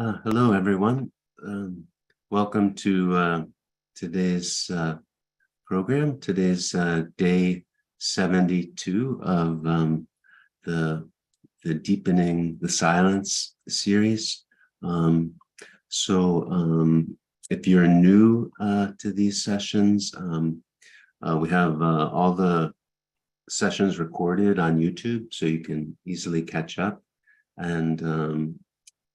Hello, everyone. Welcome to today's program. Today's day 72 of the Deepening the Silence series. If you're new to these sessions, we have all the sessions recorded on YouTube, so you can easily catch up. And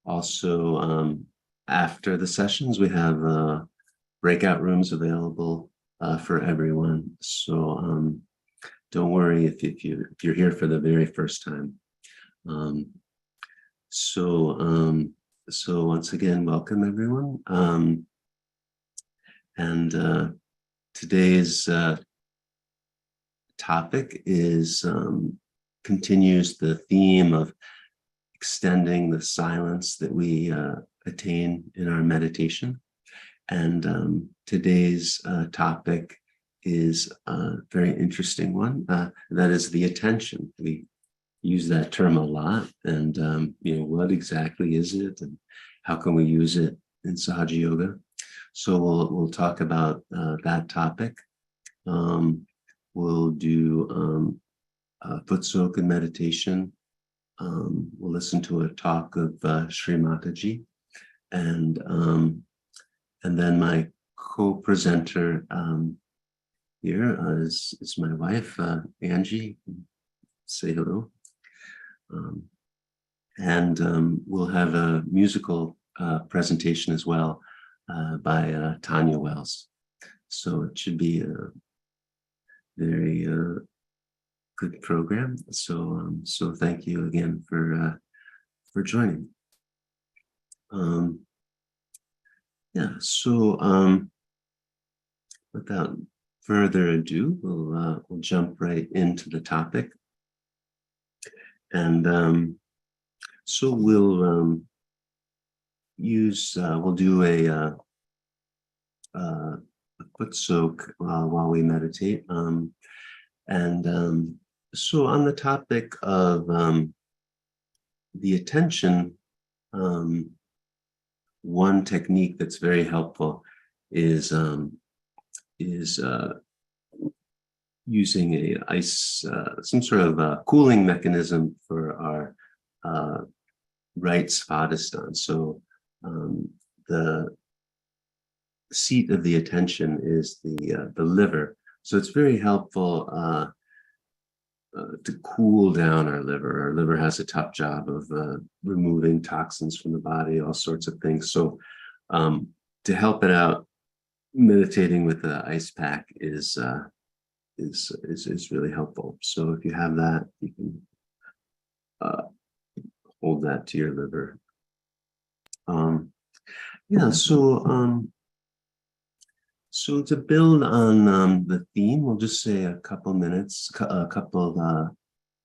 also, after the sessions, we have breakout rooms available for everyone. So don't worry if you're here for the very first time. So once again, welcome everyone. Today's topic is continues the theme of extending the silence that we attain in our meditation. And today's topic is a very interesting one. That is the attention. We use that term a lot. And, what exactly is it and how can we use it in Sahaja Yoga? So we'll talk about that topic. We'll do foot soak and meditation. We'll listen to a talk of Shri Mataji, and then my co-presenter here is my wife, Angie. Say hello. We'll have a musical presentation as well by Tanya Wells. So it should be a very good program. So thank you again for joining. Without further ado, we'll jump right into the topic. And so we'll do a foot soak while we meditate. So on the topic of the attention, one technique that's very helpful is using some sort of a cooling mechanism for our right svadhisthana. So the seat of the attention is the liver. So it's very helpful to cool down our liver. Our liver has a tough job of removing toxins from the body, all sorts of things. So to help it out, meditating with the ice pack is really helpful. So if you have that, you can hold that to your liver. So to build on the theme, we'll just say a couple of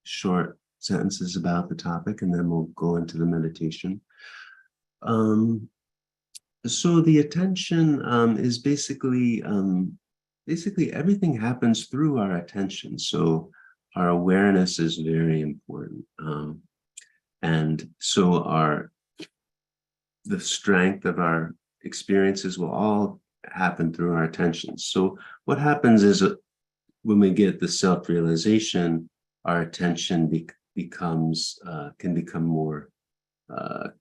short sentences about the topic, and then we'll go into the meditation. So the attention is basically everything happens through our attention. So our awareness is very important. And so the strength of our experiences will all happen through our attention. So what happens is when we get the self-realization, our attention can become more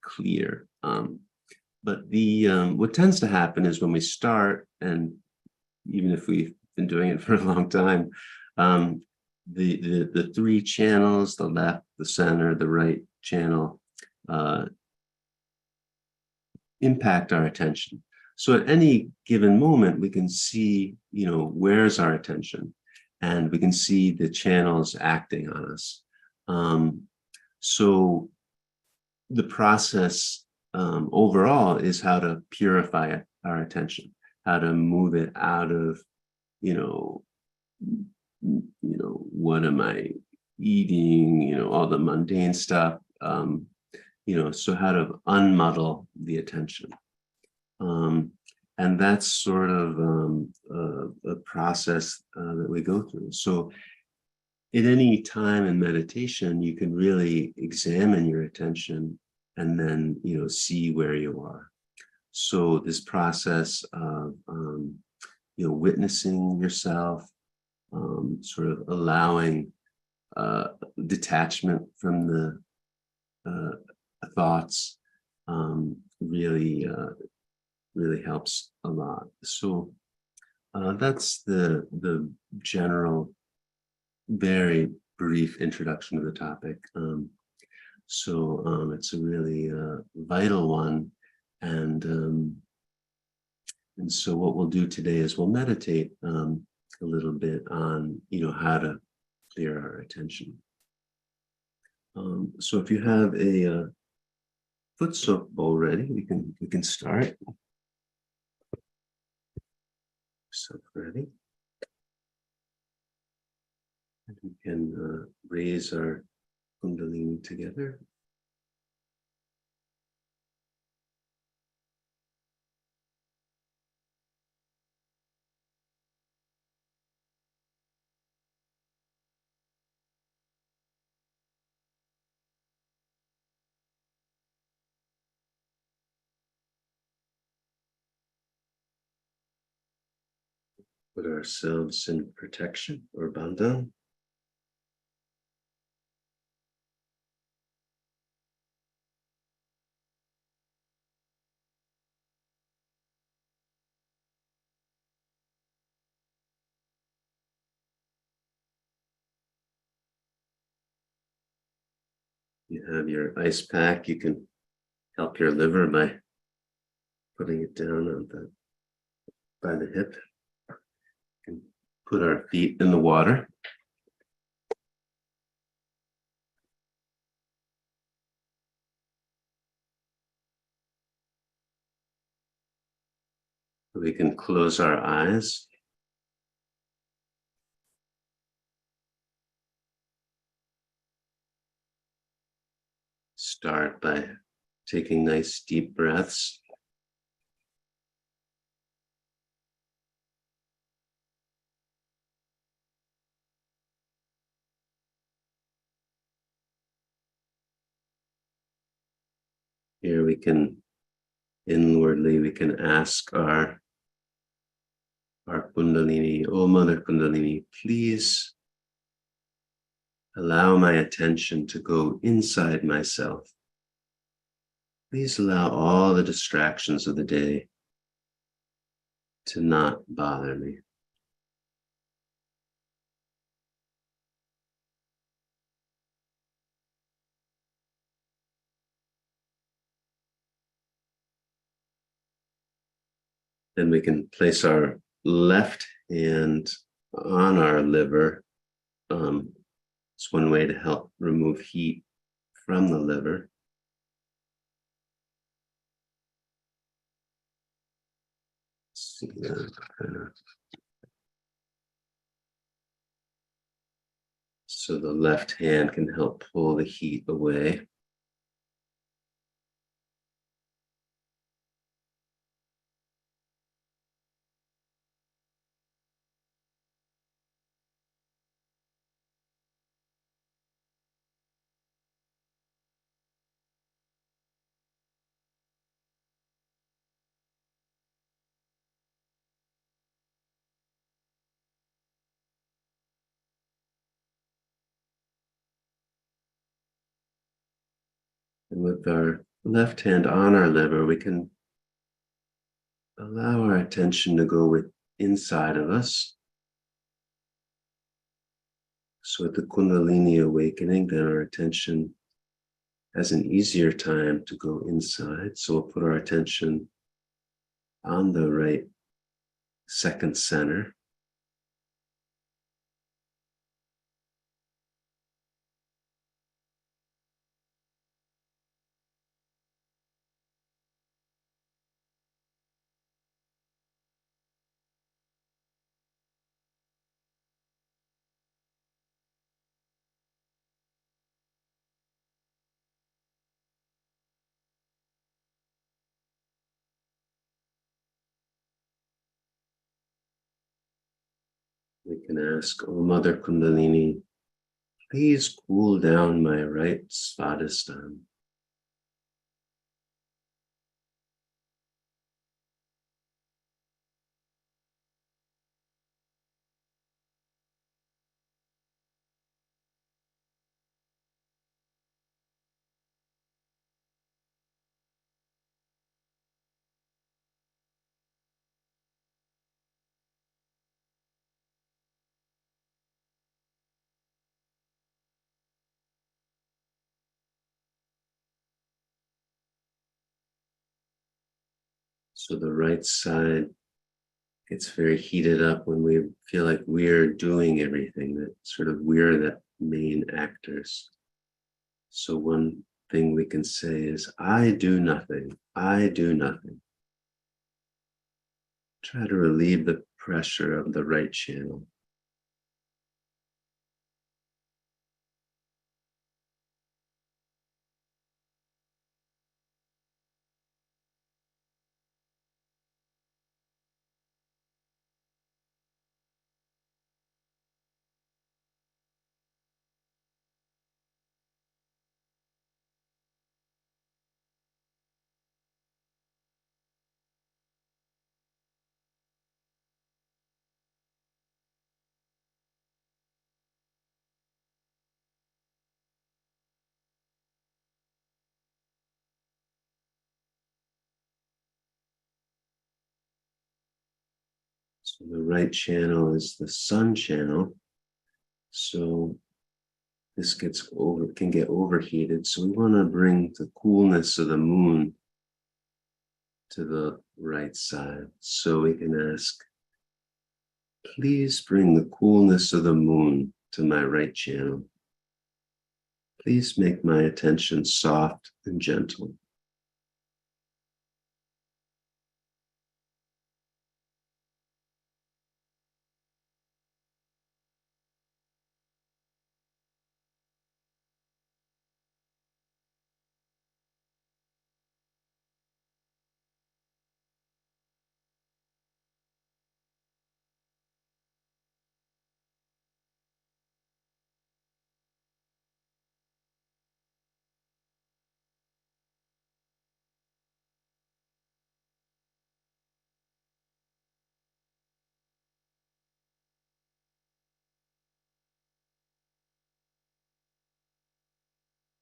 clear. But what tends to happen is when we start, and even if we've been doing it for a long time, the three channels, the left, the center, the right channel, impact our attention. So at any given moment, we can see, where's our attention, and we can see the channels acting on us. So the process overall is how to purify our attention, how to move it out of, what am I eating, all the mundane stuff, so how to unmuddle the attention. And that's sort of a process that we go through. So at any time in meditation, you can really examine your attention and then, see where you are. So this process of, witnessing yourself, sort of allowing detachment from the thoughts, really helps a lot. So that's the general, very brief introduction to the topic. So it's a really vital one, and so what we'll do today is we'll meditate a little bit on how to clear our attention. So if you have a foot soak bowl ready, we can start. Soak ready. And we can raise our Kundalini together. Put ourselves in protection or bandhan. You have your ice pack. You can help your liver by putting it down on by the hip. You can put our feet in the water. We can close our eyes. Start by taking nice deep breaths. Here we can we can ask our Kundalini, oh Mother Kundalini, please allow my attention to go inside myself. Please allow all the distractions of the day to not bother me. Then we can place our left hand on our liver. It's one way to help remove heat from the liver. See that kind of. So the left hand can help pull the heat away. And with our left hand on our liver, we can allow our attention to go inside of us. So at the Kundalini awakening, then our attention has an easier time to go inside. So we'll put our attention on the right second center. We can ask, oh Mother Kundalini, please cool down my right svadhisthana. So the right side gets very heated up when we feel like we're doing everything, that sort of we're the main actors. So one thing we can say is, I do nothing. I do nothing. Try to relieve the pressure of the right channel. So the right channel is the sun channel. So this can get overheated. So we want to bring the coolness of the moon to the right side. So we can ask, please bring the coolness of the moon to my right channel. Please make my attention soft and gentle.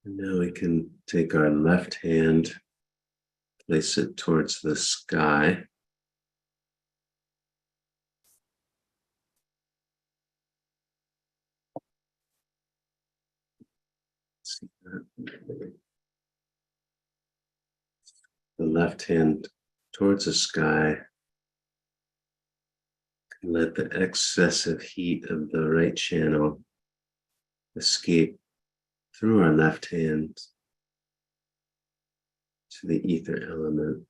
And now we can take our left hand, place it towards the sky. The left hand towards the sky. Let the excessive heat of the right channel escape through our left hand to the ether element.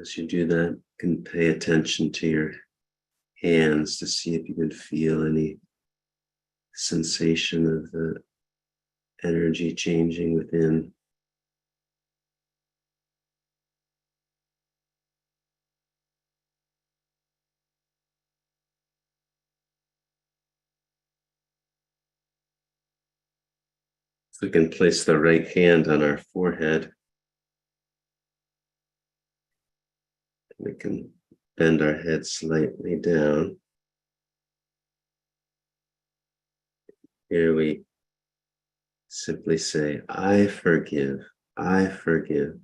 As you do that, you can pay attention to your hands to see if you can feel any sensation of the energy changing within. We can place the right hand on our forehead. We can bend our head slightly down. Here we simply say, I forgive, I forgive.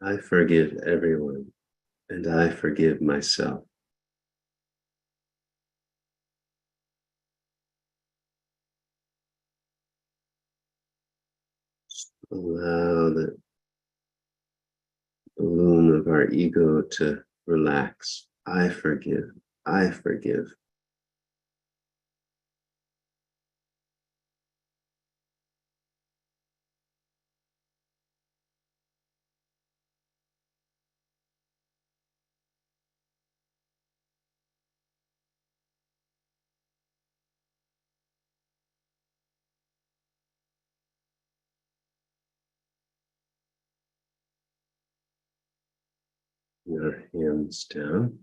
I forgive everyone, and I forgive myself. Allow the balloon of our ego to relax. I forgive, I forgive. our hands down.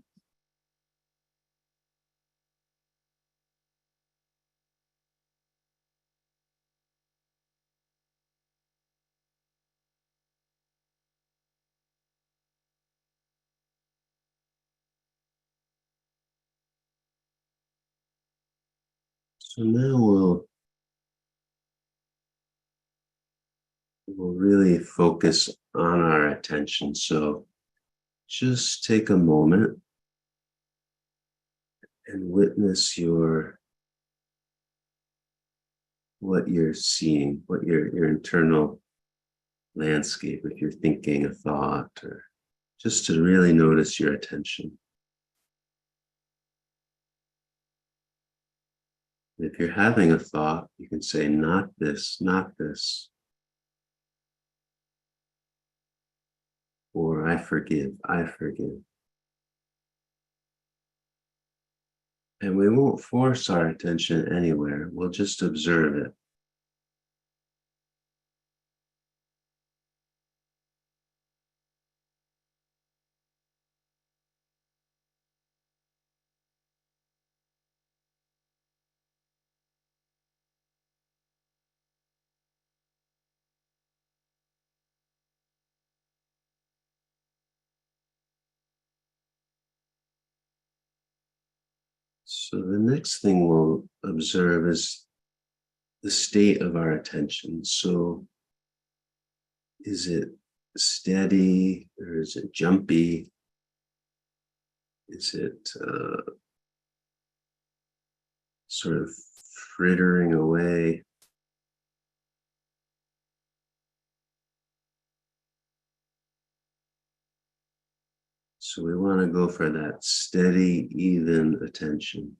So now we'll really focus on our attention. So just take a moment and witness what you're seeing, what your internal landscape, if you're thinking a thought, or just to really notice your attention. If you're having a thought, you can say, not this, not this, or I forgive, I forgive. And we won't force our attention anywhere. We'll just observe it. So the next thing we'll observe is the state of our attention. So is it steady or is it jumpy? Is it sort of frittering away? So we want to go for that steady, even attention.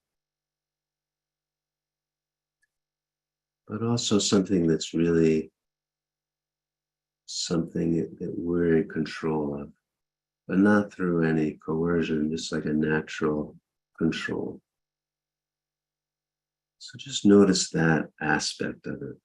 But also something that's really something that we're in control of, but not through any coercion, just like a natural control. So just notice that aspect of it.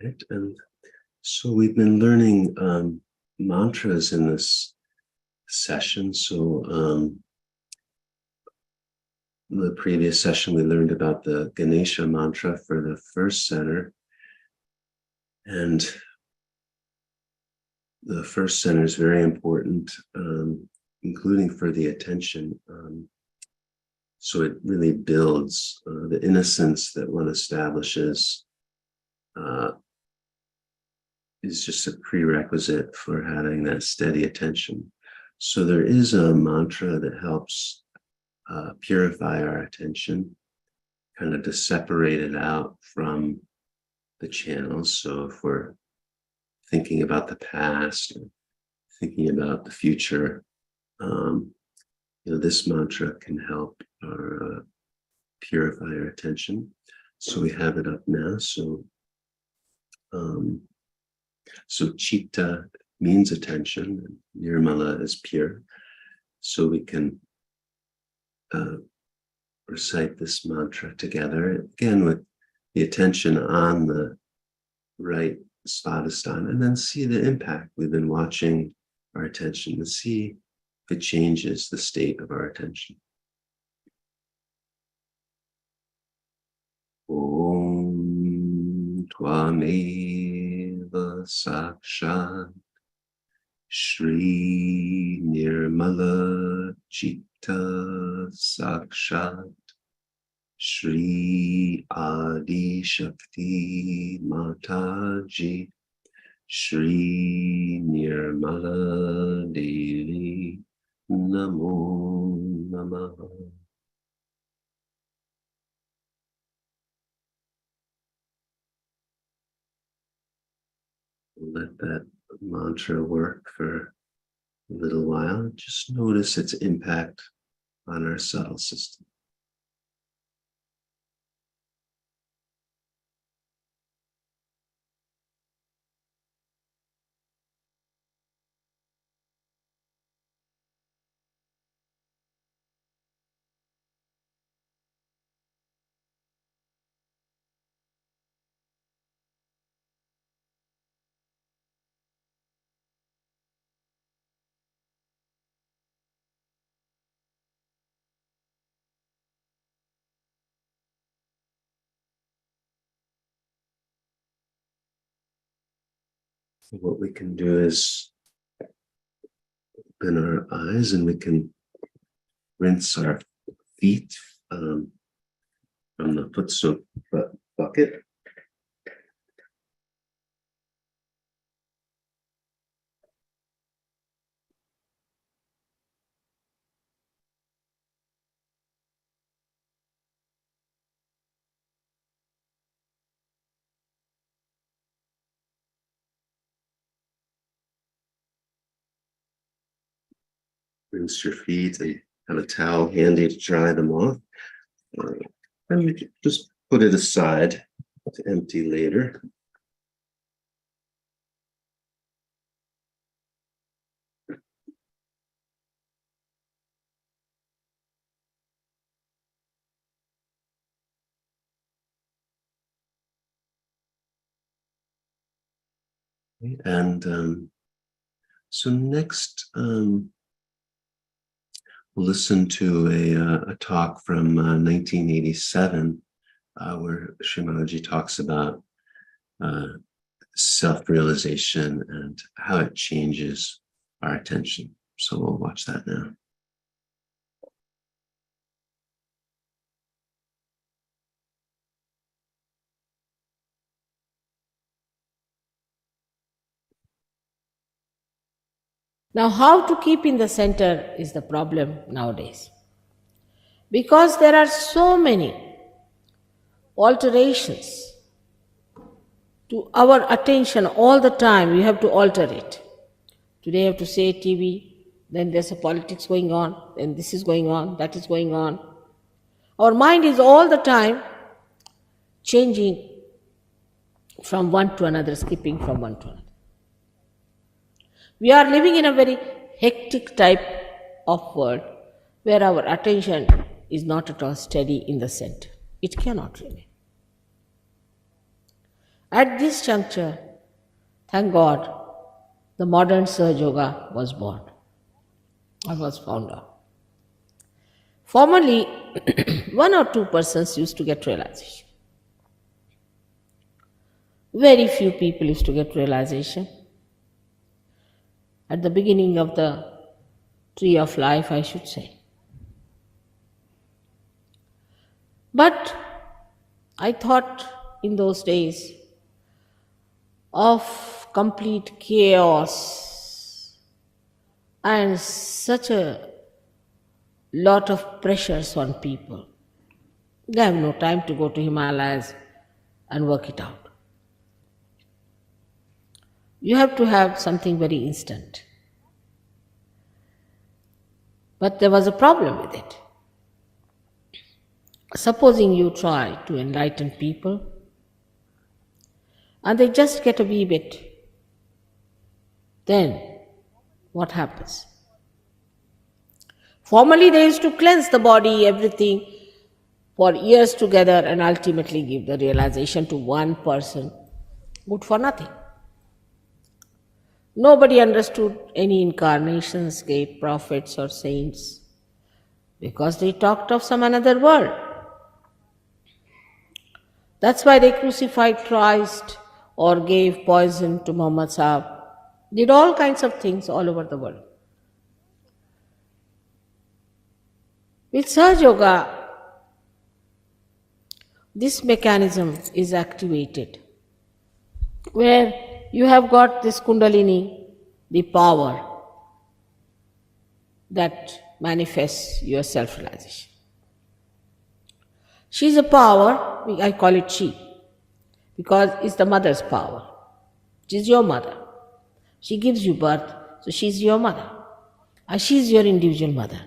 Right? And so we've been learning mantras in this session. So the previous session, we learned about the Ganesha mantra for the first center. And the first center is very important, including for the attention. So it really builds the innocence that one establishes is just a prerequisite for having that steady attention. So there is a mantra that helps purify our attention, kind of to separate it out from the channels. So if we're thinking about the past, or thinking about the future, this mantra can help our purify our attention. So we have it up now. So chitta means attention, and nirmala is pure. So we can recite this mantra together, again with the attention on the right svadhisthana, and then see the impact. We've been watching our attention to see if it changes the state of our attention. Om Tvameva Sakshat Shri Nirmala Chitta Sakshat Shri Adi Shakti Mataji Shri Nirmala Devi Namo Namaha. Let that mantra work for a little while. Just notice its impact on our subtle system. So what we can do is open our eyes and we can rinse our feet from the foot soap bucket. Rinse your feet and have a towel handy to dry them off. And we can just put it aside to empty later. And so next, we'll listen to a talk from 1987, where Shri Mataji talks about self-realization and how it changes our attention. So we'll watch that now. Now, how to keep in the center is the problem nowadays. Because there are so many alterations to our attention all the time, we have to alter it. Today, I have to say TV, then there's a politics going on, then this is going on, that is going on. Our mind is all the time changing from one to another, skipping from one to another. We are living in a very hectic type of world where our attention is not at all steady in the center. It cannot remain. At this juncture, thank God, the modern Sahaja Yoga was born or was found out. Formerly, one or two persons used to get realization. Very few people used to get realization. At the beginning of the tree of life, I should say. But I thought in those days of complete chaos and such a lot of pressures on people. They have no time to go to Himalayas and work it out. You have to have something very instant. But there was a problem with it. Supposing you try to enlighten people and they just get a wee bit, then what happens? Formerly they used to cleanse the body, everything, for years together and ultimately give the realization to one person, good for nothing. Nobody understood any incarnations, great prophets or saints, because they talked of some another world. That's why they crucified Christ or gave poison to Muhammad Sahib, did all kinds of things all over the world. With Sahaja Yoga, this mechanism is activated, where you have got this Kundalini, the power that manifests your self-realization. She is a power, I call it she, because it's the mother's power. She is your mother. She gives you birth, so she is your mother. And she is your individual mother.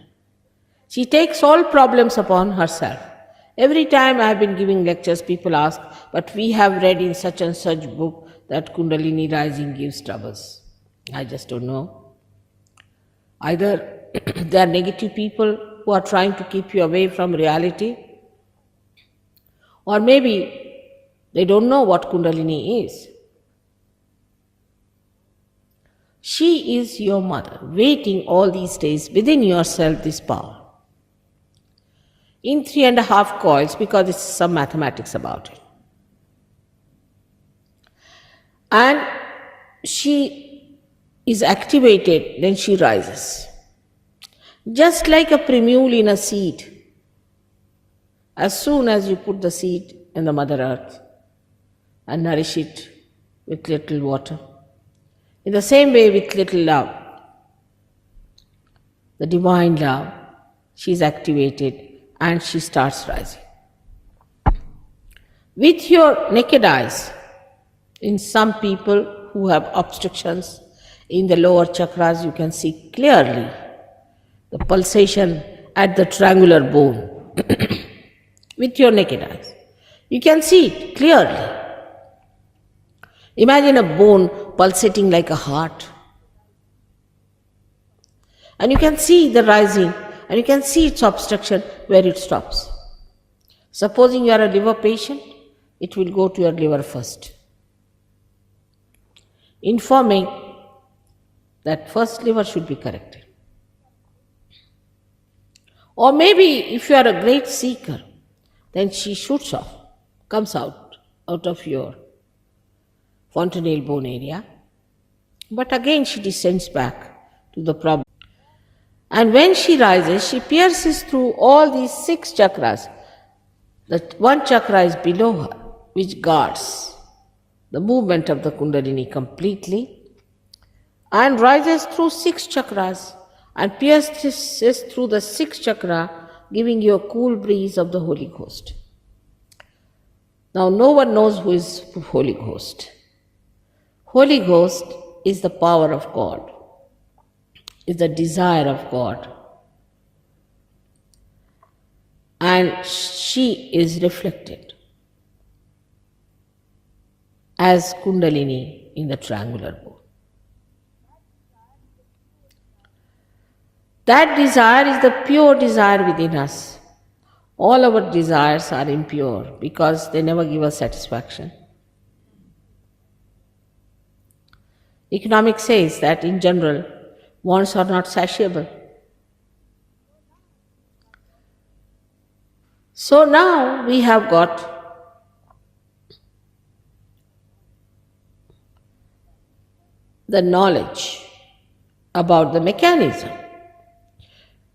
She takes all problems upon herself. Every time I have been giving lectures, people ask, but we have read in such and such book that Kundalini rising gives troubles. I just don't know. Either they are negative people who are trying to keep you away from reality, or maybe they don't know what Kundalini is. She is your mother, waiting all these days within yourself this power. In 3.5 coils, because it's some mathematics about it. And she is activated, then she rises. Just like a primule in a seed. As soon as you put the seed in the Mother Earth and nourish it with little water, in the same way with little love, the divine love, she is activated and she starts rising. With your naked eyes, in some people who have obstructions in the lower chakras, you can see clearly the pulsation at the triangular bone. With your naked eyes, you can see it clearly. Imagine a bone pulsating like a heart. And you can see the rising, and you can see its obstruction where it stops. Supposing you are a liver patient, it will go to your liver first, informing that first liver should be corrected. Or maybe if you are a great seeker, then she shoots off, comes out of your fontanelle bone area, but again she descends back to the problem. And when she rises, she pierces through all these 6 chakras. The one chakra is below her, which guards the movement of the Kundalini completely, and rises through 6 chakras and pierces through the 6th chakra, giving you a cool breeze of the Holy Ghost. Now, no one knows who is Holy Ghost. Holy Ghost is the power of God, is the desire of God. And she is reflected as Kundalini in the triangular bone. That desire is the pure desire within us. All our desires are impure because they never give us satisfaction. Economics says that in general, wants are not satiable. So now we have got the knowledge about the mechanism,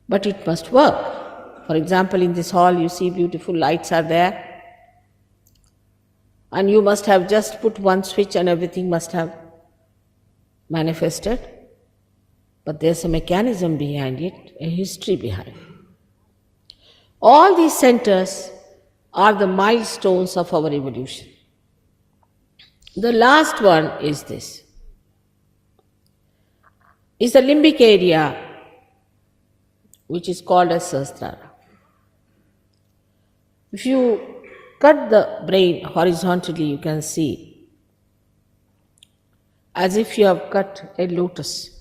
but it must work. For example, in this hall you see beautiful lights are there, and you must have just put one switch and everything must have manifested. But there's a mechanism behind it, a history behind it. All these centers are the milestones of our evolution. The last one is this. Is the limbic area, which is called as Sahasrara. If you cut the brain horizontally, you can see as if you have cut a lotus.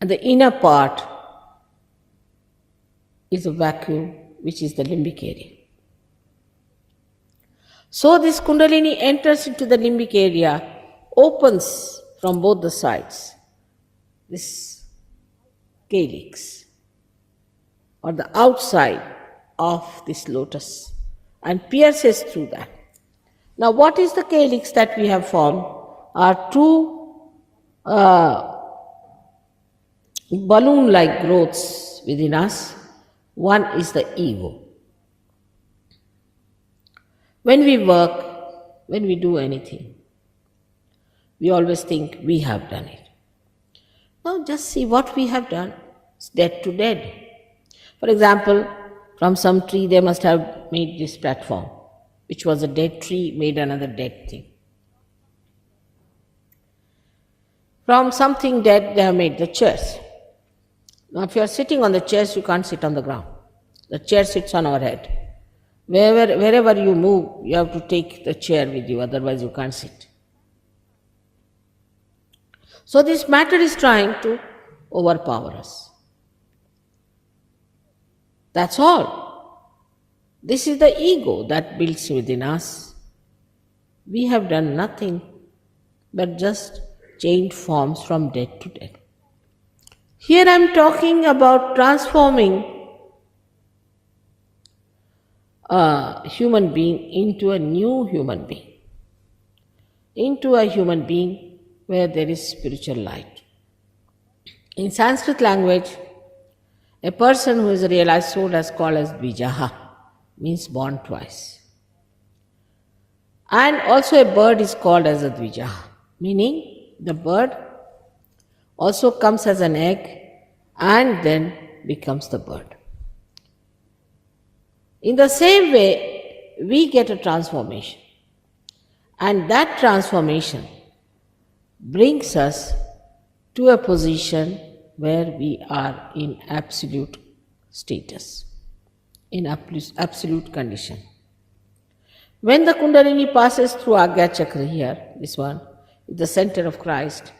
And the inner part is a vacuum, which is the limbic area. So this Kundalini enters into the limbic area, opens from both the sides, this calyx, or the outside of this lotus, and pierces through that. Now what is the calyx that we have formed? Are 2 balloon-like growths within us. One is the ego. When we work, when we do anything, we always think we have done it. Now just see what we have done. It's dead to dead. For example, from some tree they must have made this platform, which was a dead tree, made another dead thing. From something dead they have made the church. Now, if you are sitting on the chairs, you can't sit on the ground. The chair sits on our head. Wherever you move, you have to take the chair with you, otherwise, you can't sit. So, this matter is trying to overpower us. That's all. This is the ego that builds within us. We have done nothing but just changed forms from dead to dead. Here I am talking about transforming a human being into a new human being, into a human being where there is spiritual light. In Sanskrit language, a person who is a realized soul is called as Dvijaha, means born twice. And also a bird is called as a Dvijaha, meaning the bird also comes as an egg and then becomes the bird. In the same way, we get a transformation. And that transformation brings us to a position where we are in absolute status, in absolute condition. When the Kundalini passes through Agya Chakra here, this one, the center of Christ,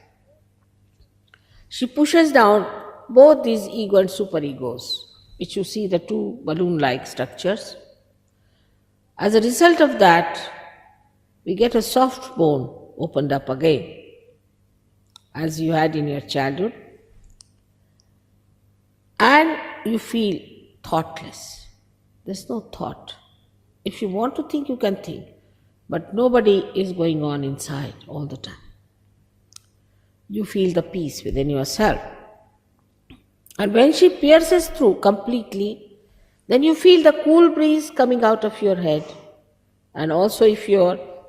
she pushes down both these ego and superegos, which you see the two balloon-like structures. As a result of that, we get a soft bone opened up again, as you had in your childhood, and you feel thoughtless. There's no thought. If you want to think, you can think, but nobody is going on inside all the time. You feel the peace within yourself. And when she pierces through completely, then you feel the cool breeze coming out of your head. And also if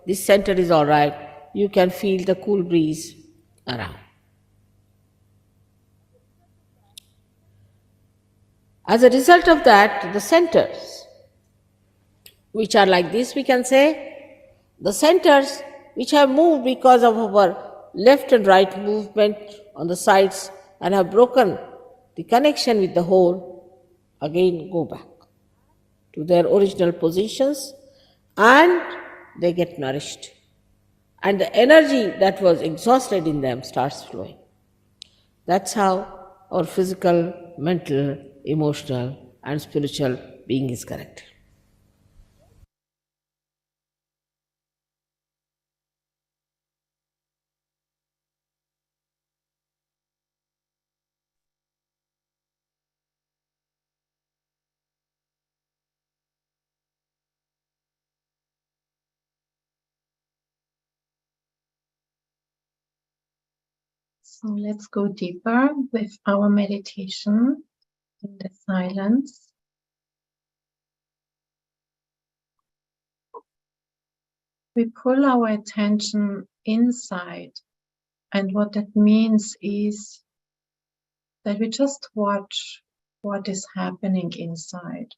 this center is all right, you can feel the cool breeze around. As a result of that, the centers, which are like this, we can say, the centers which have moved because of our left and right movement on the sides and have broken the connection with the whole, again go back to their original positions and they get nourished. And the energy that was exhausted in them starts flowing. That's how our physical, mental, emotional, and spiritual being is corrected. So let's go deeper with our meditation in the silence. We pull our attention inside, and what that means is that we just watch what is happening inside.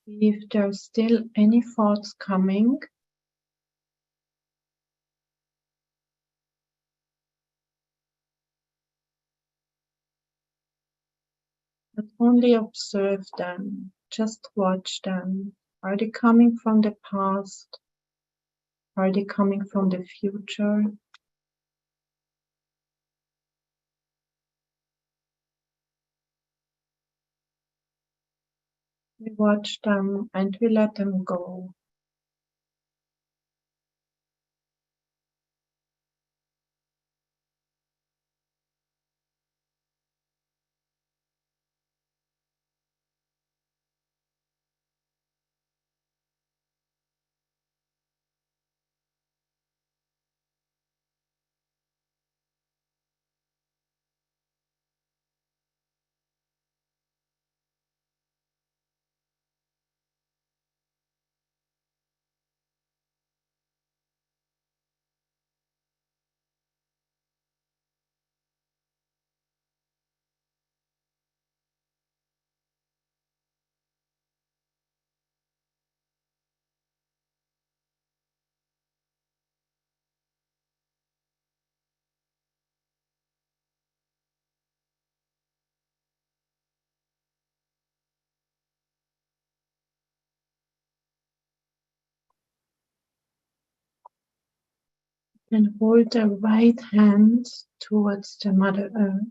If there's still any thoughts coming, but only observe them, just watch them. Are they coming from the past? Are they coming from the future? We watch them and we let them go. And hold the right hand towards the Mother Earth.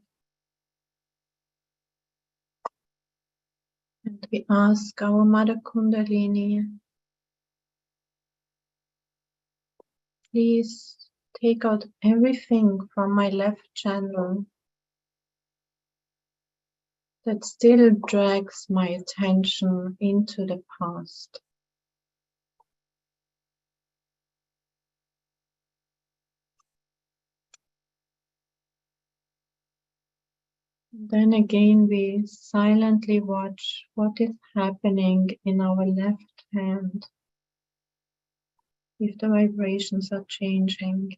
And we ask our Mother Kundalini, please take out everything from my left channel that still drags my attention into the past. Then again, we silently watch what is happening in our left hand, if the vibrations are changing.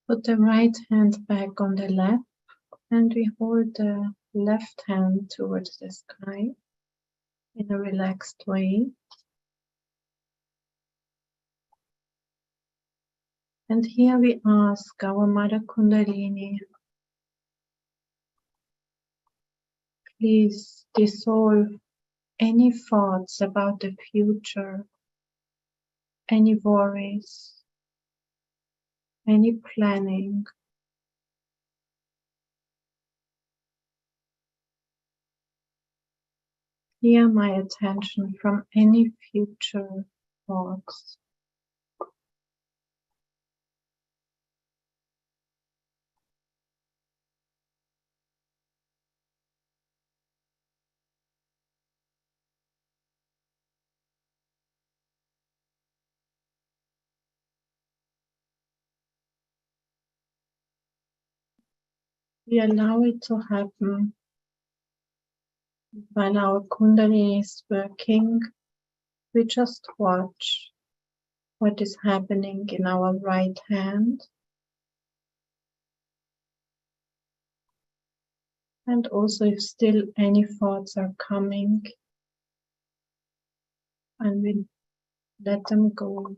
Put the right hand back on the lap and we hold the left hand towards the sky in a relaxed way. And here we ask our Mother Kundalini, please dissolve any thoughts about the future, any worries, any planning. Clear my attention from any future thoughts. We allow it to happen while our Kundalini is working. We just watch what is happening in our right hand. And also if still any thoughts are coming, and we let them go.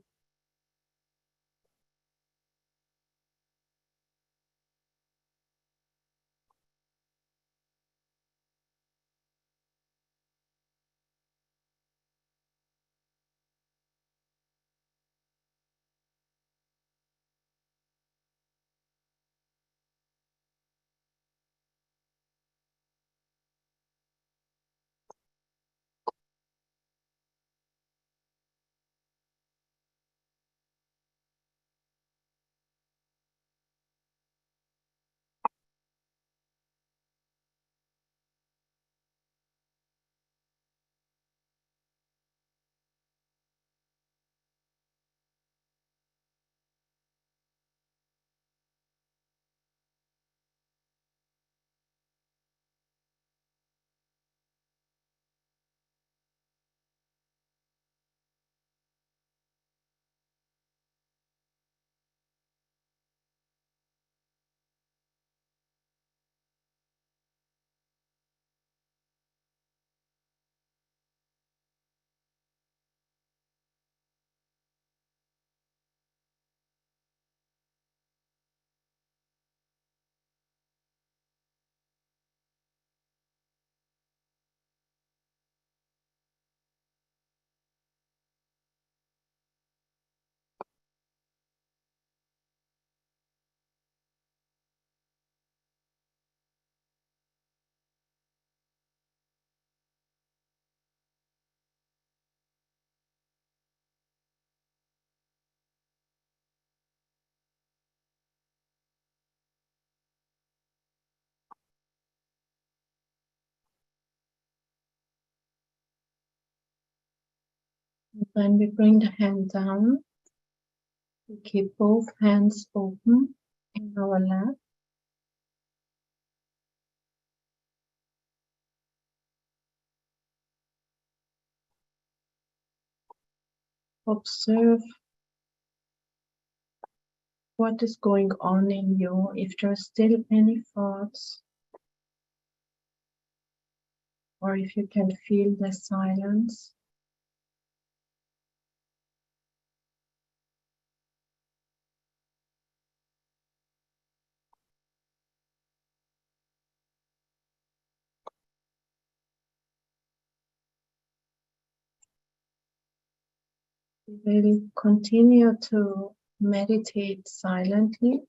Then we bring the hand down. We keep both hands open in our lap. Observe what is going on in you, if there are still any thoughts, or if you can feel the silence. We will continue to meditate silently.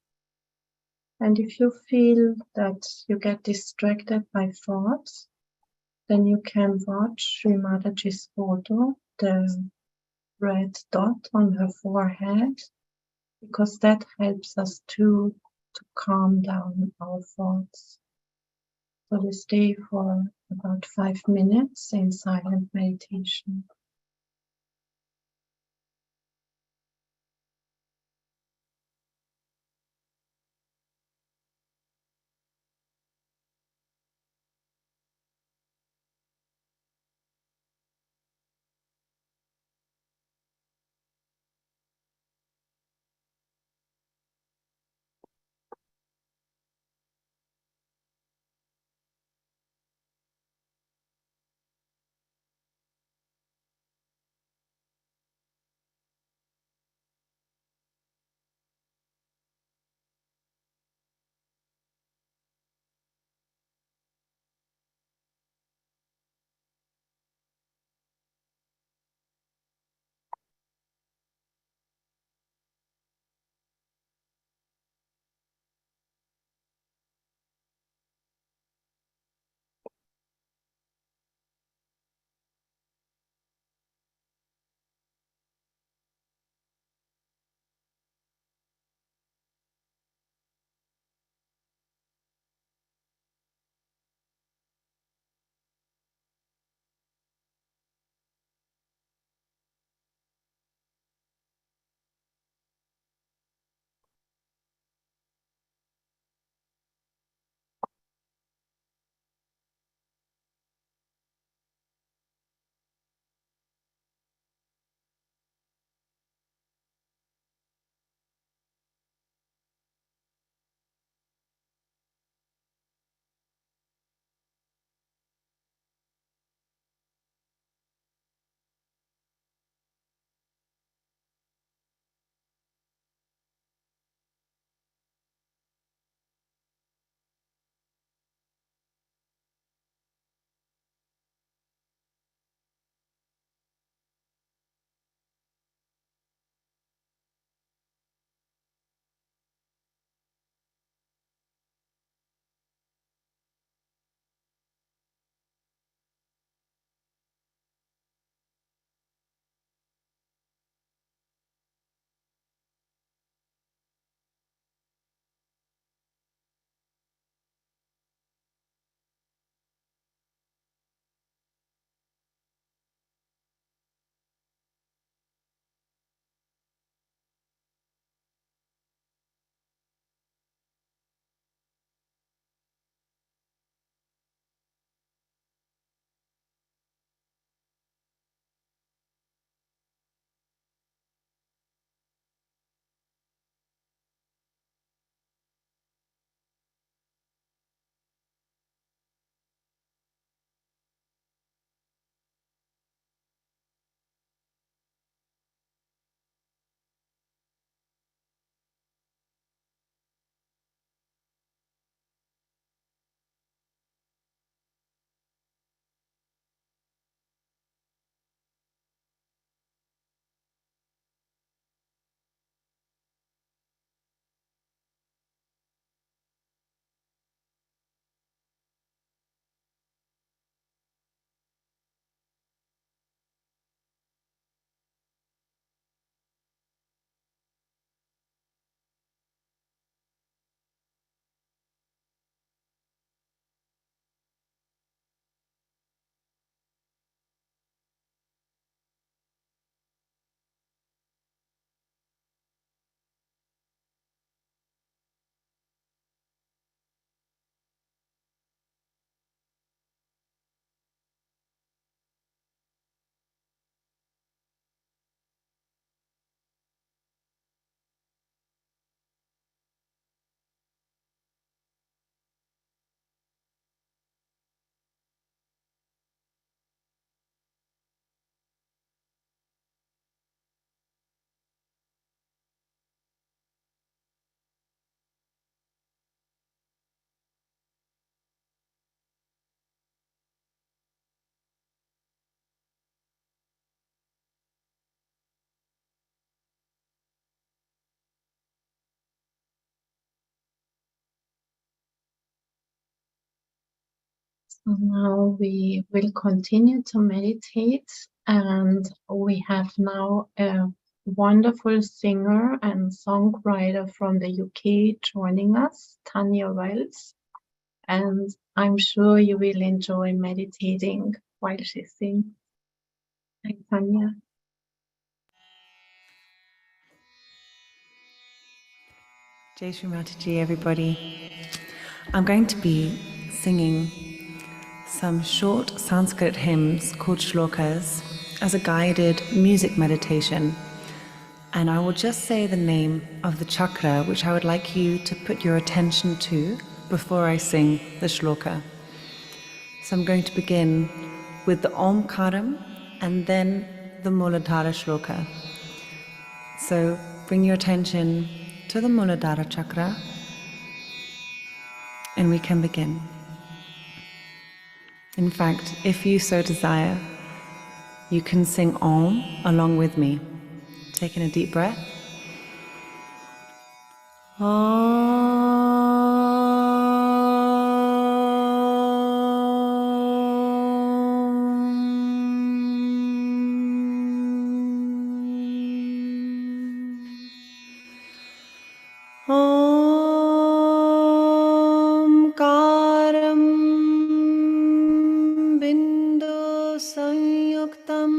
And if you feel that you get distracted by thoughts, then you can watch Shri Mataji's photo, the red dot on her forehead, because that helps us to calm down our thoughts. So we stay for about 5 minutes in silent meditation. So now we will continue to meditate, and we have now a wonderful singer and songwriter from the UK joining us, Tanya Wells, and I'm sure you will enjoy meditating while she sings. Hi, Tanya. Jai Shri Mataji, everybody. I'm going to be singing some short Sanskrit hymns called shlokas as a guided music meditation. And I will just say the name of the chakra which I would like you to put your attention to before I sing the shloka. So I'm going to begin with the Omkaram and then the Muladhara shloka. So bring your attention to the Muladhara chakra and we can begin. In fact, if you so desire, you can sing Om along with me. Taking a deep breath. Omkaram bindu sanyuktam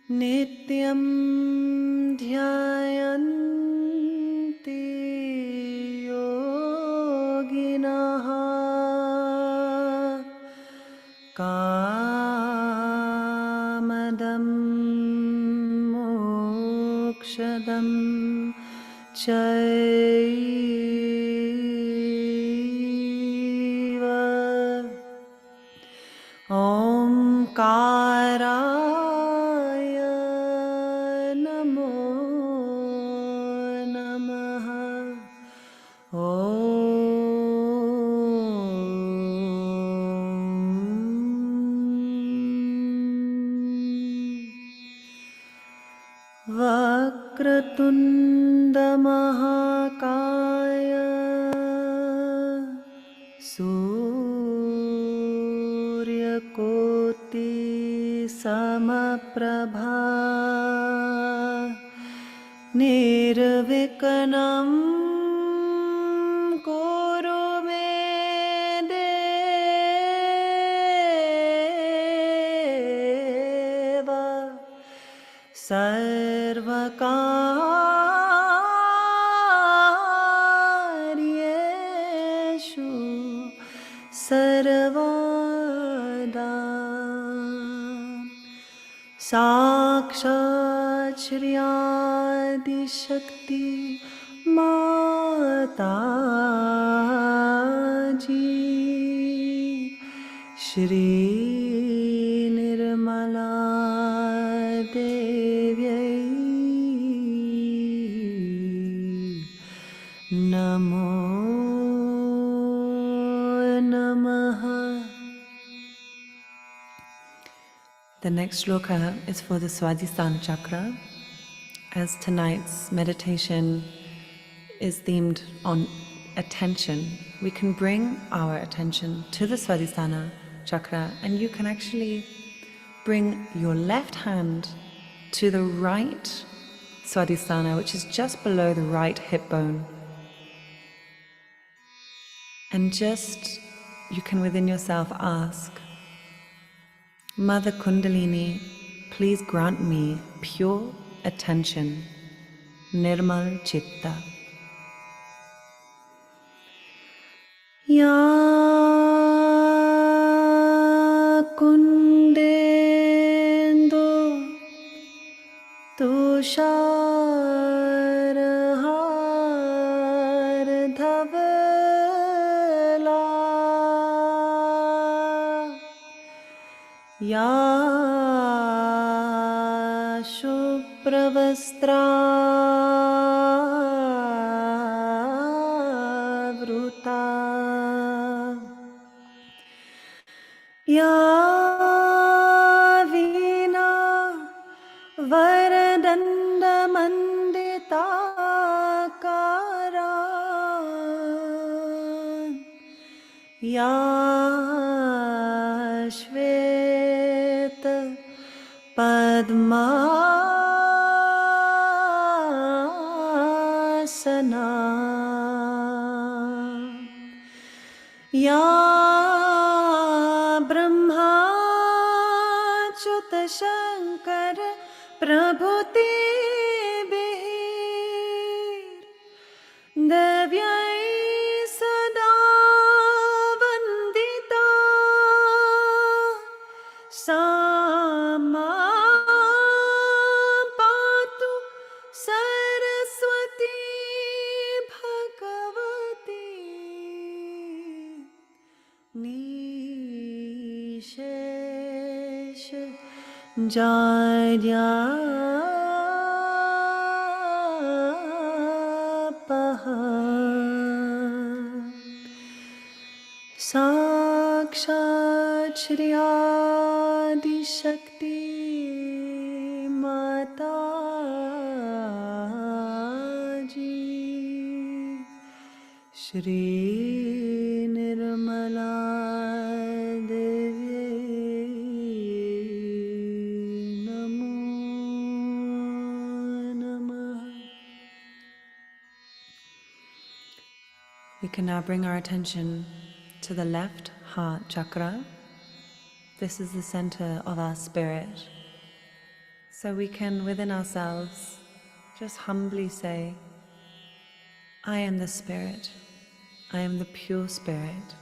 nityam dhyayanti yoginaha kamadam mokshadam chaiva omkaraya namo namaha Vakratunda Mahakaya Surya Koti Samaprabha Nirvikanam Kuru me Deva Sarvakaryeshu Sarvada Sakshat Shri Adi Shakti Mataji Shri Nirmala Devyai Namo Namaha. The next shloka is for the Swadhisthana chakra, as tonight's meditation is themed on attention. We can bring our attention to the Swadhisthana chakra, and you can actually bring your left hand to the right Swadhisthana, which is just below the right hip bone. And just, you can within yourself ask, Mother Kundalini, please grant me pure attention, Nirmal Chitta. Ya Kundendu Tushar Dhavala Ya Shubravastra Vruta Ya Veena Varadanda Mandita Kara Padmasana. Ya Brahma Achyuta Shankar Prabhuti Bihir Devyai Sada Vandita Sama Patu Saraswati Bhagavati Nishesh Jayapah Sakshat Shri Adi Shakti Mataji Shri Nirmala Devi Namo Namah. We can now bring our attention to the left heart chakra. This is the center of our spirit. So we can, within ourselves, just humbly say, I am the spirit. I am the pure spirit.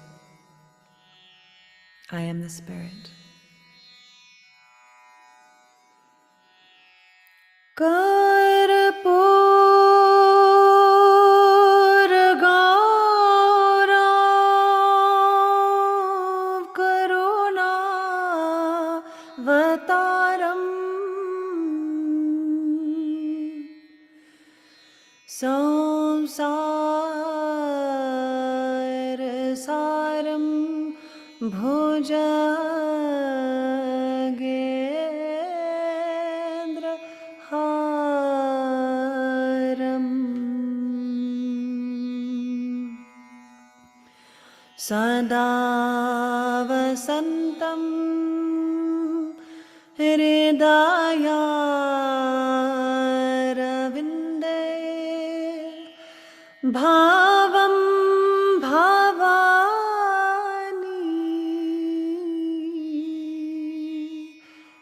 I am the spirit. Samsara saram bhujagendra haram sada vasantam hridaya Bhavam Bhavani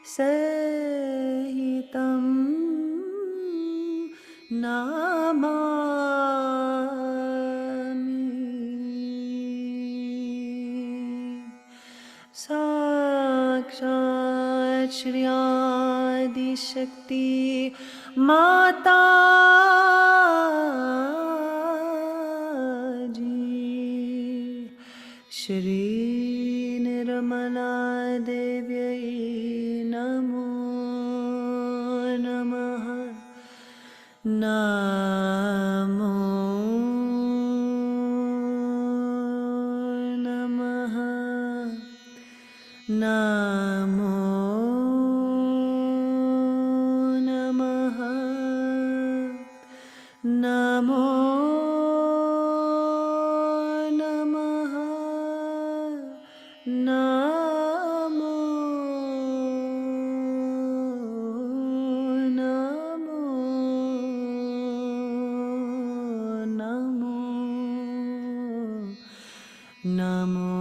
Sahitam Namami Sakshat Shri Adi Shakti Mataji Shri Nirmala Devi Namo Namah Namo Namah Namo Namah Namo Namah Namo Namo Namo Namo Namo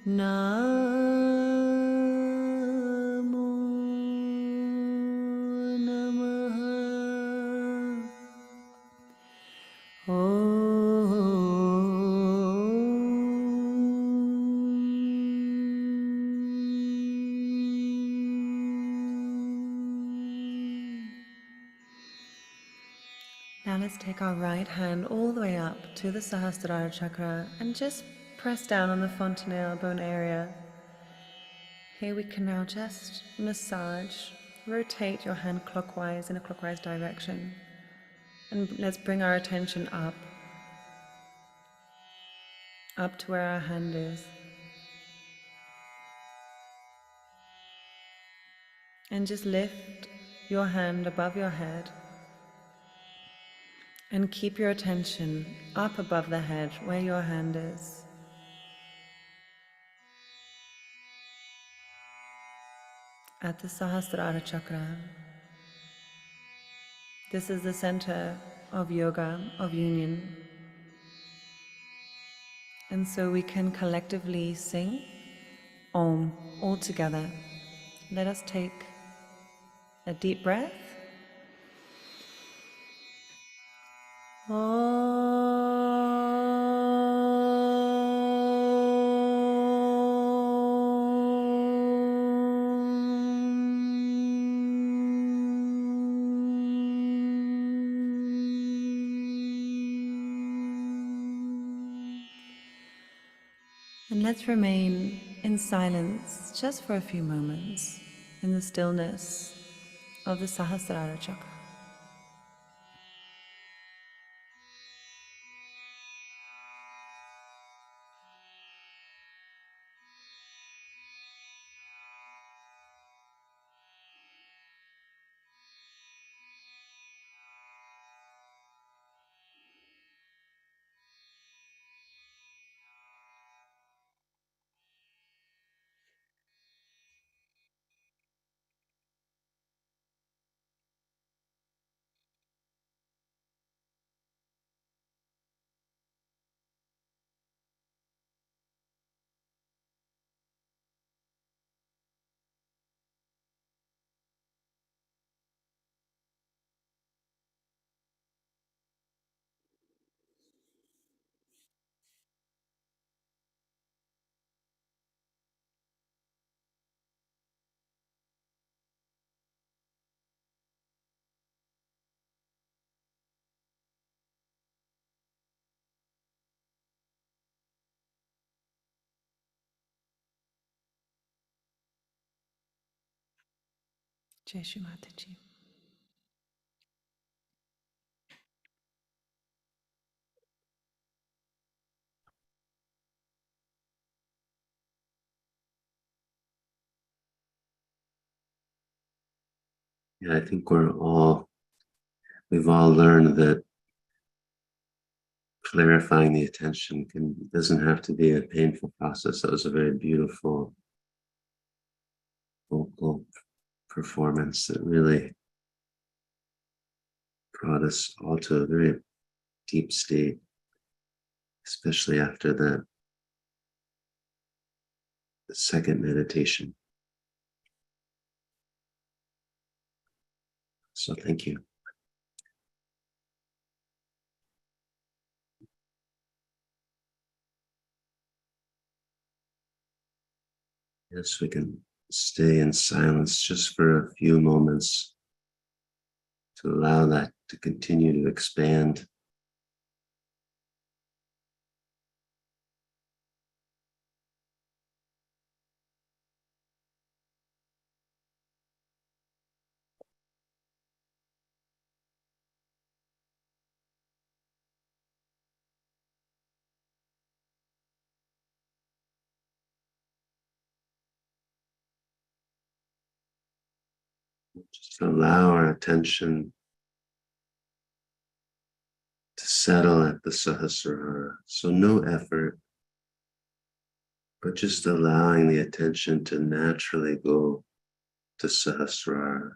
Namah Now let's take our right hand all the way up to the Sahasrara chakra and just press down on the fontanelle bone area. Here we can now just massage, rotate your hand clockwise in a clockwise direction. And let's bring our attention up to where our hand is. And just lift your hand above your head. And keep your attention up above the head where your hand is. at the Sahasrara chakra. This is the center of yoga, of union. And so we can collectively sing Om all together. Let us take a deep breath. And let's remain in silence just for a few moments in the stillness of the Sahasrara chakra. Jai Shri Mataji. Yeah, I think we've all learned that clarifying the attention doesn't have to be a painful process. That was a very beautiful vocal performance that really brought us all to a very deep state, especially after the second meditation. So thank you. Yes, we can stay in silence just for a few moments to allow that to continue to expand. Just allow our attention to settle at the Sahasrara. So no effort, but just allowing the attention to naturally go to Sahasrara.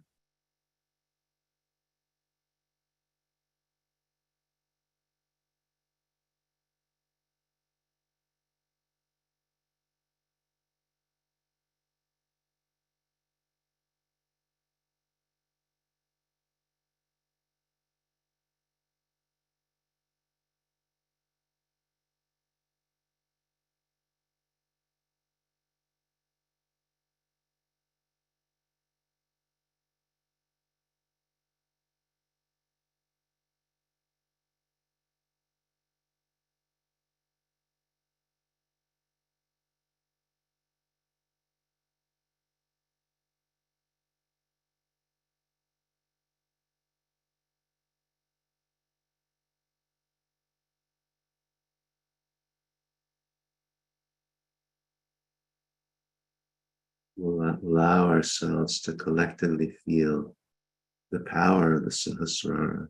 We'll allow ourselves to collectively feel the power of the Sahasrara.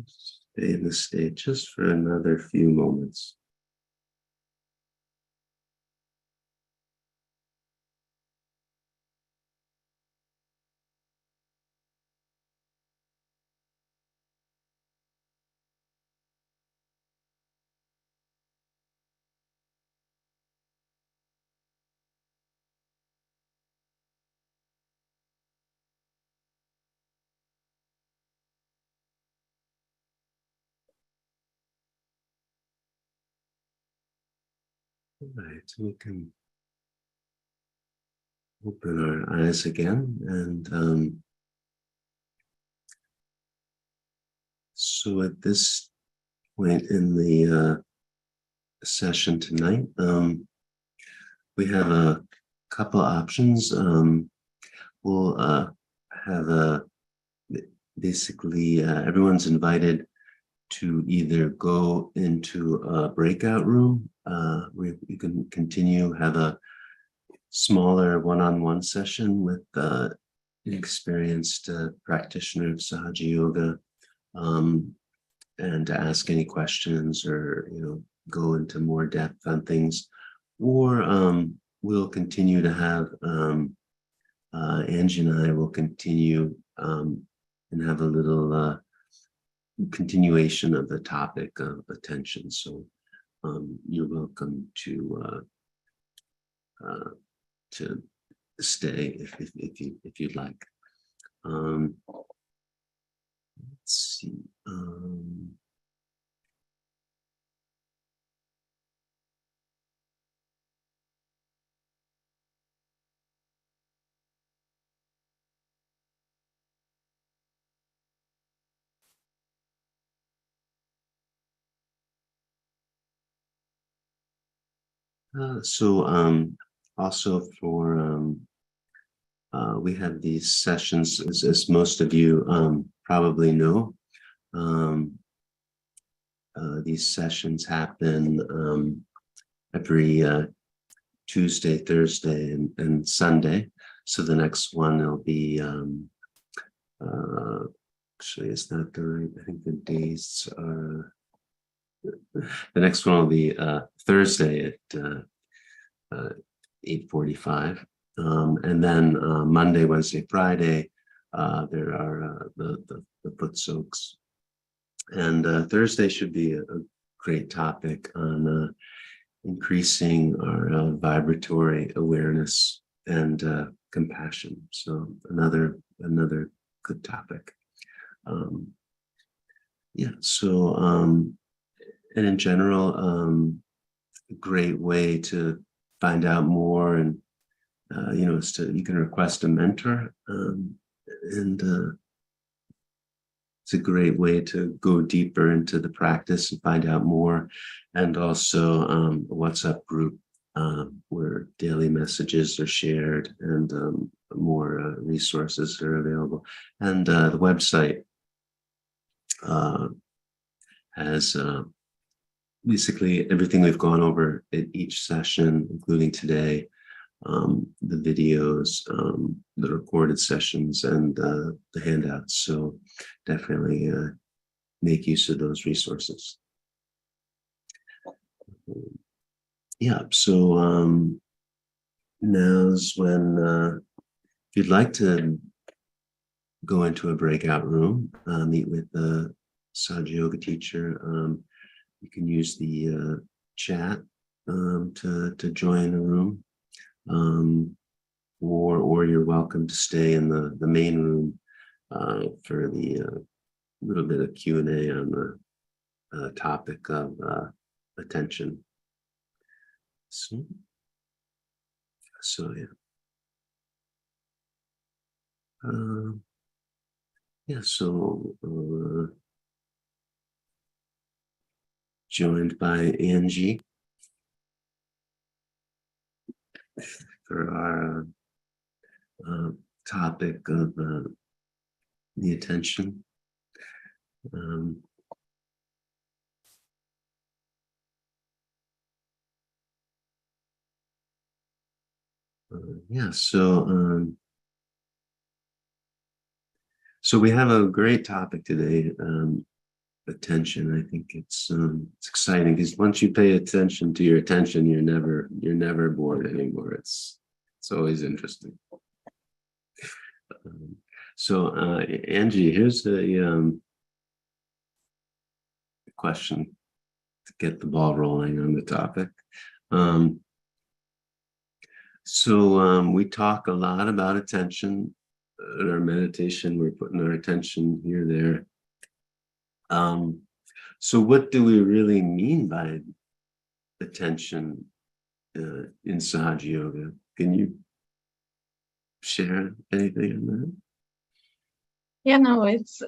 Stay in the state just for another few moments. All right, so we can open our eyes again, and so at this point in the session tonight, we have a couple options. We'll have basically everyone's invited to either go into a breakout room where you can continue, have a smaller one-on-one session with an experienced practitioner of Sahaja Yoga, and to ask any questions or go into more depth on things, or we'll continue to have Angie and I will continue and have a little continuation of the topic of attention. So you're welcome to stay if you'd like. Let's see. Also for we have these sessions, as most of you probably know. These sessions happen every Tuesday, Thursday, and Sunday. So the next one will be actually, it's not the right. I think the days are. The next one will be Thursday at 8:45, and then Monday, Wednesday, Friday there are the foot soaks, and Thursday should be a great topic on increasing our vibratory awareness and compassion. So another good topic. And in general, a great way to find out more, and is you can request a mentor, and it's a great way to go deeper into the practice and find out more. And also a WhatsApp group where daily messages are shared and more resources are available. And the website has basically everything we've gone over at each session, including today, the videos, the recorded sessions, and the handouts. So definitely make use of those resources. So now's when, if you'd like to go into a breakout room, meet with the Sahaja Yoga teacher, you can use the chat to join the room, or you're welcome to stay in the main room for the little bit of Q&A on the topic of attention. So joined by Angie for our topic of the attention. So we have a great topic today. attention. I think it's exciting because once you pay attention to your attention, you're never bored anymore. It's always interesting. So Angie, here's a question to get the ball rolling on the topic. We talk a lot about attention in our meditation. We're putting our attention here, there. So what do we really mean by attention in Sahaja Yoga? Can you share anything on that? Yeah, no, it's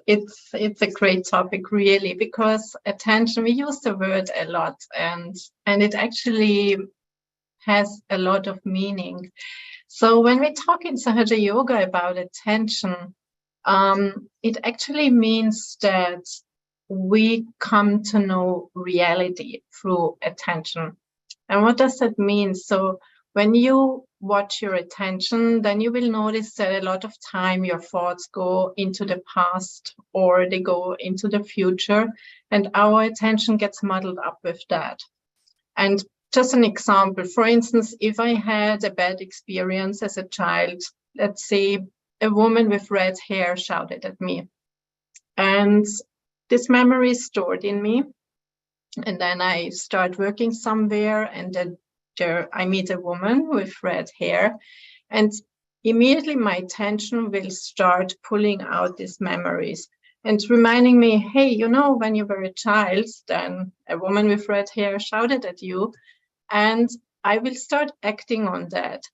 a great topic, really, because attention, we use the word a lot, and it actually has a lot of meaning. So when we talk in Sahaja Yoga about attention, it actually means that we come to know reality through attention. And what does that mean? So when you watch your attention, then you will notice that a lot of time your thoughts go into the past or they go into the future, and our attention gets muddled up with that. And just an example, for instance, if I had a bad experience as a child, let's say a woman with red hair shouted at me, and this memory is stored in me. And then I start working somewhere, and then I meet a woman with red hair, and immediately my attention will start pulling out these memories and reminding me, hey, you know, when you were a child, then a woman with red hair shouted at you, and I will start acting on that.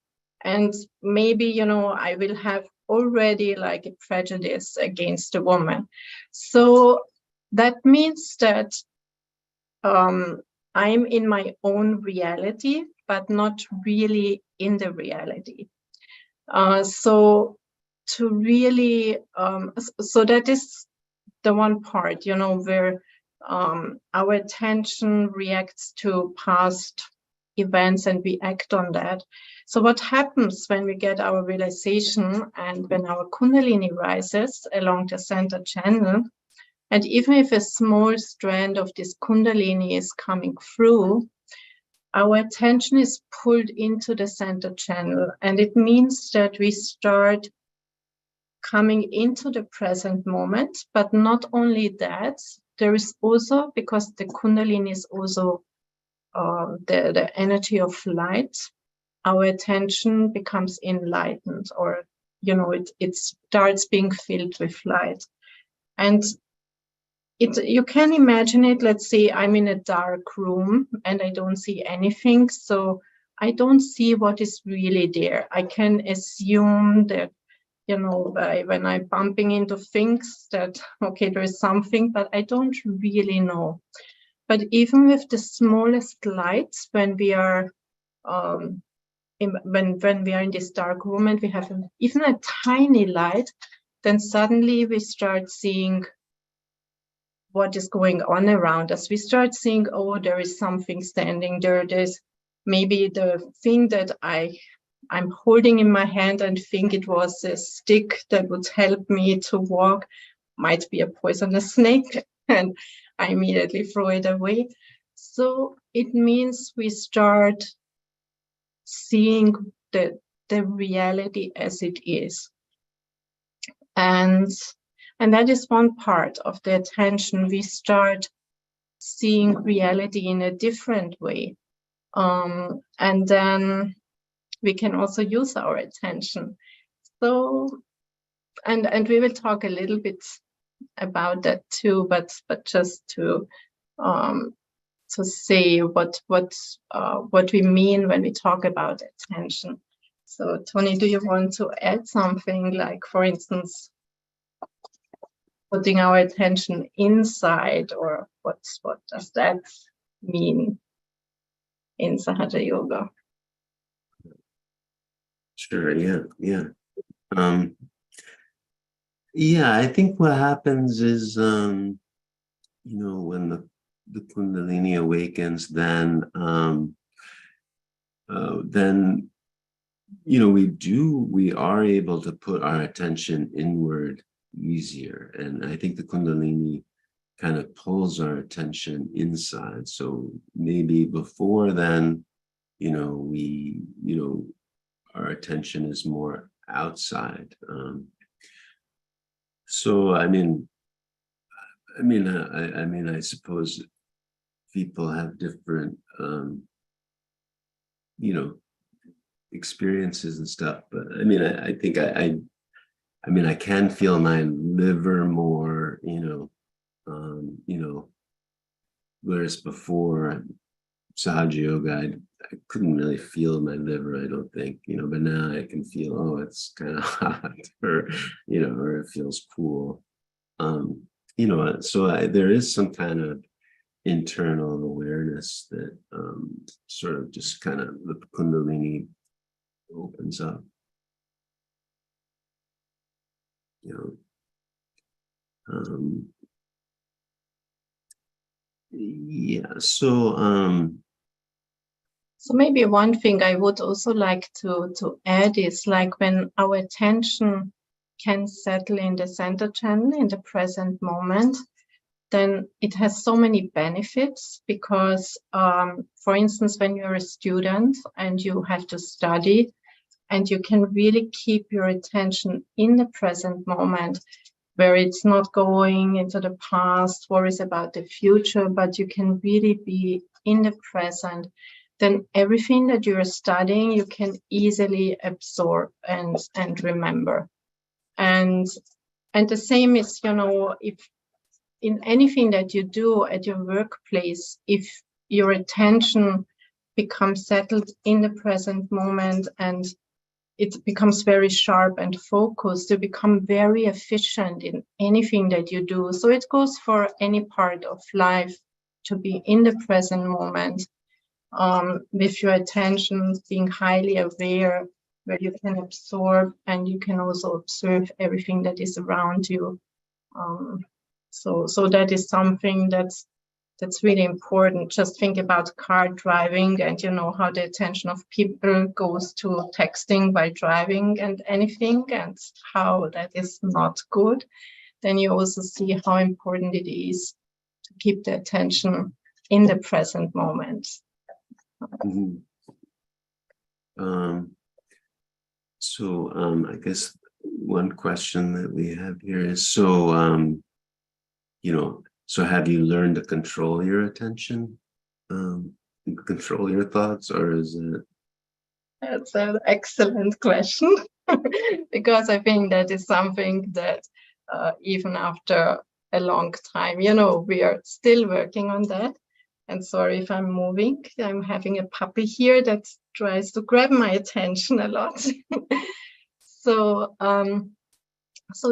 And maybe, you know, I will have already like a prejudice against a woman. So that means that I'm in my own reality, but not really in the reality. So to really, so that is the one part, you know, where our attention reacts to past events and we act on that. So what happens when we get our realization and when our Kundalini rises along the center channel, and even if a small strand of this Kundalini is coming through, our attention is pulled into the center channel. And it means that we start coming into the present moment. But not only that, there is also, because the Kundalini is also the energy of light, our attention becomes enlightened, or, you know, it starts being filled with light. And you can imagine it, let's say I'm in a dark room and I don't see anything, so I don't see what is really there. I can assume that, you know, when I'm bumping into things that, okay, there is something, but I don't really know. But even with the smallest lights, when we are when we are in this dark room and we have even a tiny light, then suddenly we start seeing what is going on around us. We start seeing, oh, there is something standing there. There's maybe the thing that I'm holding in my hand and think it was a stick that would help me to walk, might be a poisonous snake, and I immediately throw it away. So it means we start seeing the reality as it is. And that is one part of the attention. We start seeing reality in a different way. And then we can also use our attention. So, and we will talk a little bit about that too, but just to say what we mean when we talk about attention. So, Tony, do you want to add something, like, for instance, putting our attention inside, or what does that mean in Sahaja Yoga? Sure. Yeah. Yeah, I think what happens is, you know, when the Kundalini awakens, then you know, we are able to put our attention inward easier, and I think the Kundalini kind of pulls our attention inside. So maybe before then, our attention is more outside. So I suppose people have different experiences and stuff, but I think I can feel my liver more, whereas before Sahaja Yoga, I couldn't really feel my liver, I don't think, but now I can feel, oh, it's kind of hot, or it feels cool. There is some kind of internal awareness that sort of just kind of the Kundalini opens up. So maybe one thing I would also like to add is, like, when our attention can settle in the center channel in the present moment, then it has so many benefits, because, for instance, when you're a student and you have to study, and you can really keep your attention in the present moment, where it's not going into the past, worries about the future, but you can really be in the present, then everything that you're studying, you can easily absorb and remember. And the same is, if in anything that you do at your workplace, if your attention becomes settled in the present moment and it becomes very sharp and focused, you become very efficient in anything that you do. So it goes for any part of life, to be in the present moment, with your attention being highly aware, where you can absorb and you can also observe everything that is around you. So that is something that's really important. Just think about car driving, and how the attention of people goes to texting while driving and anything, and how that is not good. Then you also see how important it is to keep the attention in the present moment. Mm-hmm. I guess one question that we have here is, so have you learned to control your attention, control your thoughts, or is it? That's an excellent question, because I think that is something that even after a long time, we are still working on that. And sorry if I'm moving. I'm having a puppy here that tries to grab my attention a lot. So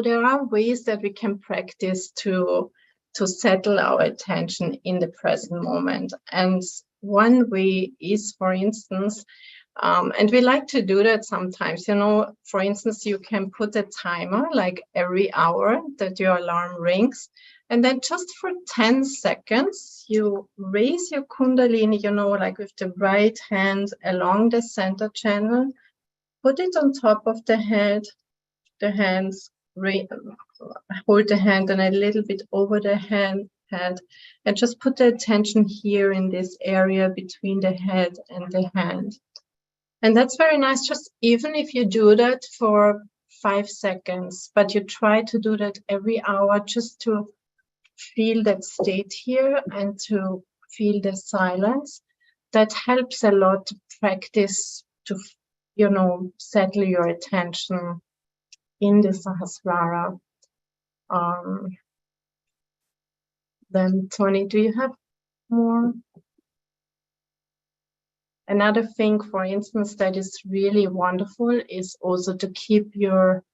there are ways that we can practice to settle our attention in the present moment. And one way is, for instance, and we like to do that sometimes, for instance, you can put a timer, like every hour that your alarm rings, and then just for 10 seconds, you raise your Kundalini, like with the right hand along the center channel, put it on top of the head, the hands, hold the hand and a little bit over the head, and just put the attention here in this area between the head and the hand. And that's very nice, just even if you do that for 5 seconds, but you try to do that every hour, just to feel that state here and to feel the silence. That helps a lot to practice to, settle your attention in the Sahasrara. Then, Tony, do you have more? Another thing, for instance, that is really wonderful is also to keep your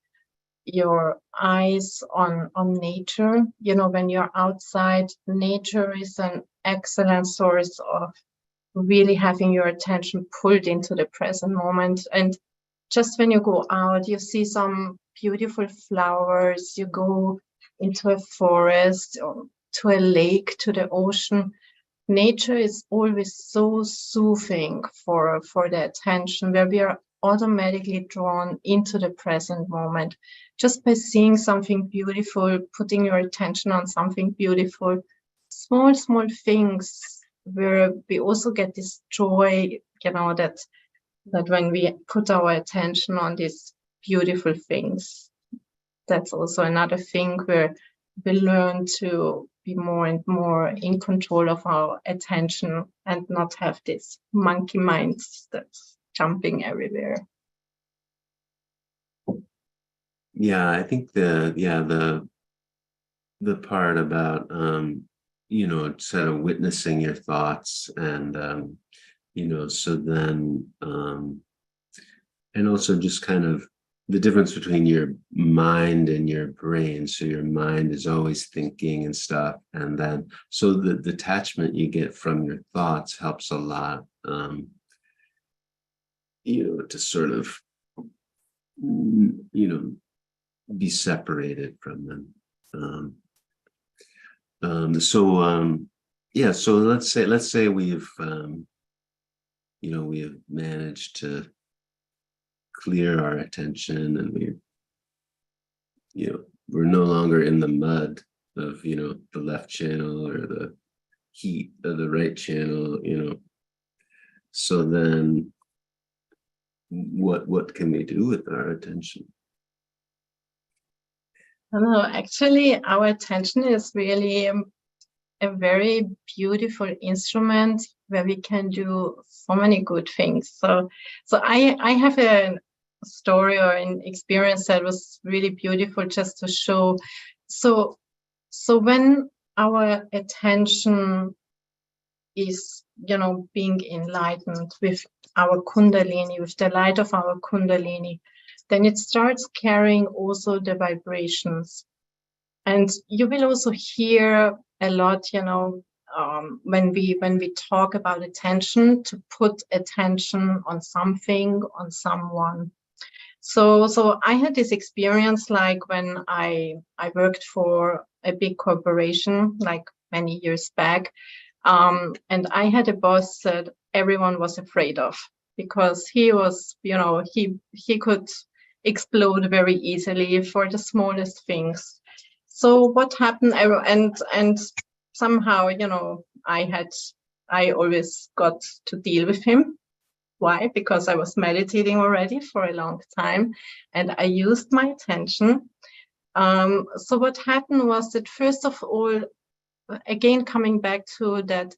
eyes on nature. When you're outside, nature is an excellent source of really having your attention pulled into the present moment. And just when you go out, you see some beautiful flowers, you go into a forest or to a lake, to the ocean. Nature is always so soothing for the attention, where we are automatically drawn into the present moment just by seeing something beautiful, putting your attention on something beautiful, small things where we also get this joy, that when we put our attention on these beautiful things. That's also another thing where we learn to be more and more in control of our attention and not have this monkey minds that's jumping everywhere. Yeah, I think the part about sort of witnessing your thoughts and so then and also just kind of the difference between your mind and your brain. So your mind is always thinking and stuff, and then so the detachment you get from your thoughts helps a lot, to sort of be separated from them. So let's say we've we have managed to clear our attention, and we're no longer in the mud of the left channel or the heat of the right channel. So then what can we do with our attention? No, actually, our attention is really a very beautiful instrument where we can do so many good things. So I have a story or an experience that was really beautiful just to show. So when our attention is, being enlightened with our Kundalini, with the light of our Kundalini, then it starts carrying also the vibrations. And you will also hear a lot, when we talk about attention, to put attention on something, on someone. So I had this experience like when I worked for a big corporation, like many years back. And I had a boss that everyone was afraid of because he was, he could explode very easily for the smallest things. So what happened? And somehow, I always got to deal with him. Why? Because I was meditating already for a long time, and I used my attention. So what happened was that, first of all, again, coming back to that,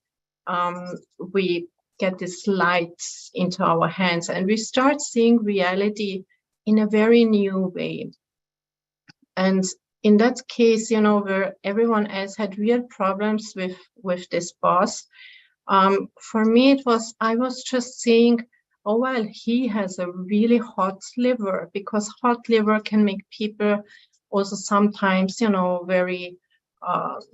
we get this light into our hands and we start seeing reality in a very new way. And in that case, where everyone else had real problems with this boss, for me, I was just saying, oh, well, he has a really hot liver, because hot liver can make people also sometimes, very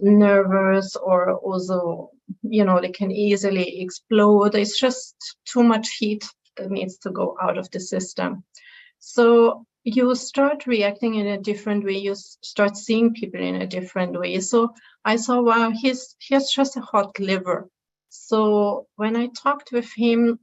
nervous, or also, they can easily explode. It's just too much heat that needs to go out of the system. So you start reacting in a different way. You start seeing people in a different way. So I saw, wow, he has just a hot liver. So when I talked with him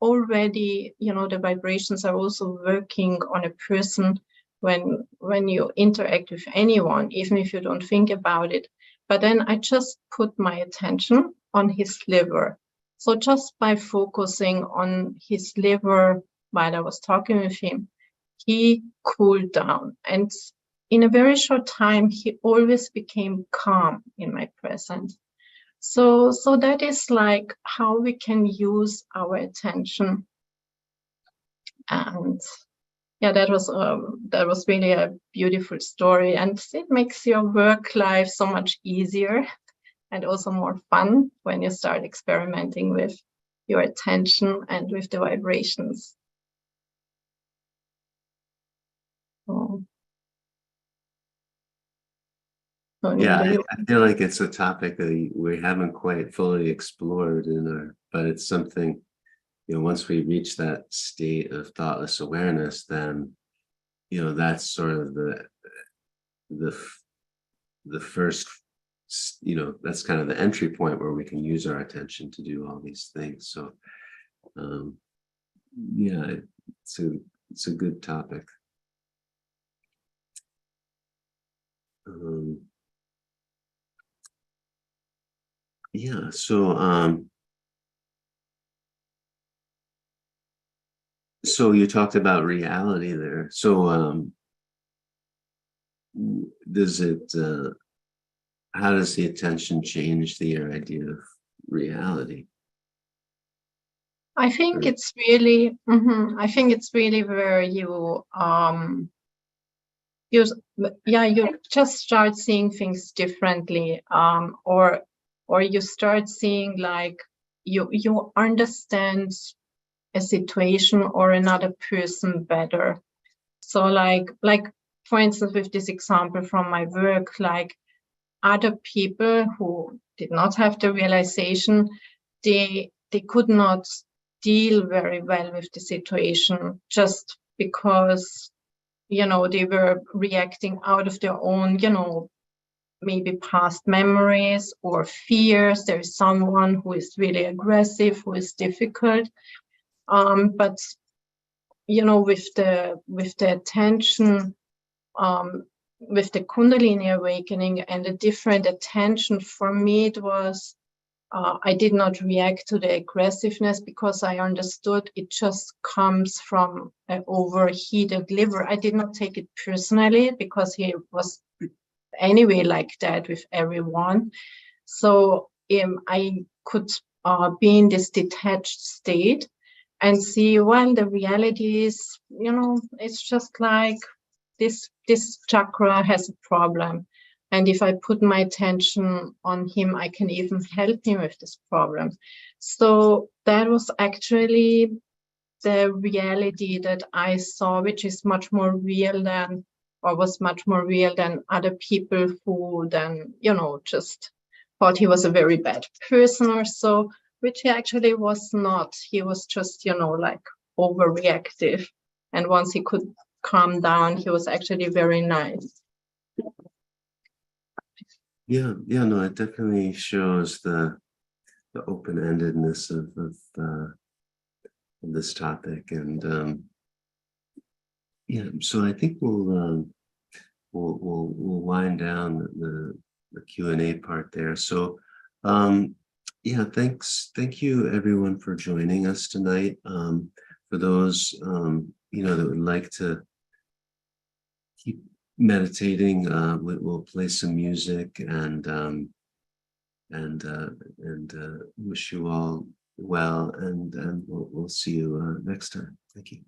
already, the vibrations are also working on a person when you interact with anyone, even if you don't think about it. But then I just put my attention on his liver. So just by focusing on his liver while I was talking with him, he cooled down. And in a very short time, he always became calm in my presence. So that is like how we can use our attention. And yeah, that was really a beautiful story, and it makes your work life so much easier and also more fun when you start experimenting with your attention and with the vibrations. Yeah, I feel like it's a topic that we haven't quite fully explored but it's something, once we reach that state of thoughtless awareness, then, that's sort of the first, that's kind of the entry point where we can use our attention to do all these things. So, yeah, it's a good topic. Yeah, so you talked about reality there. So does it how does the attention change your idea of reality? I think it's really, I think it's really where you just start seeing things differently, or you start seeing like you understand a situation or another person better. So like for instance, with this example from my work, like other people who did not have the realization, they could not deal very well with the situation just because, you know, they were reacting out of their own, you know, maybe past memories or fears. There is someone who is really aggressive, who is difficult. But you know, with the attention, with the Kundalini awakening and a different attention, for me it was, I did not react to the aggressiveness because I understood it just comes from an overheated liver. I did not take it personally because he was anyway like that with everyone. So I could be in this detached state and see, well, the reality is, you know, it's just like this chakra has a problem. And if I put my attention on him, I can even help him with this problem. So that was actually the reality that I saw, which is much more real than, or was much more real than other people who then, you know, just thought he was a very bad person or so, which he actually was not. He was just, you know, like overreactive. And once he could calm down, he was actually very nice. Yeah, no, it definitely shows the open-endedness of this topic, and yeah. So I think we'll wind down the Q&A part there. So yeah, thank you everyone for joining us tonight. For those you know, that would like to keep meditating, we'll play some music and wish you all well, and we'll see you next time. Thank you.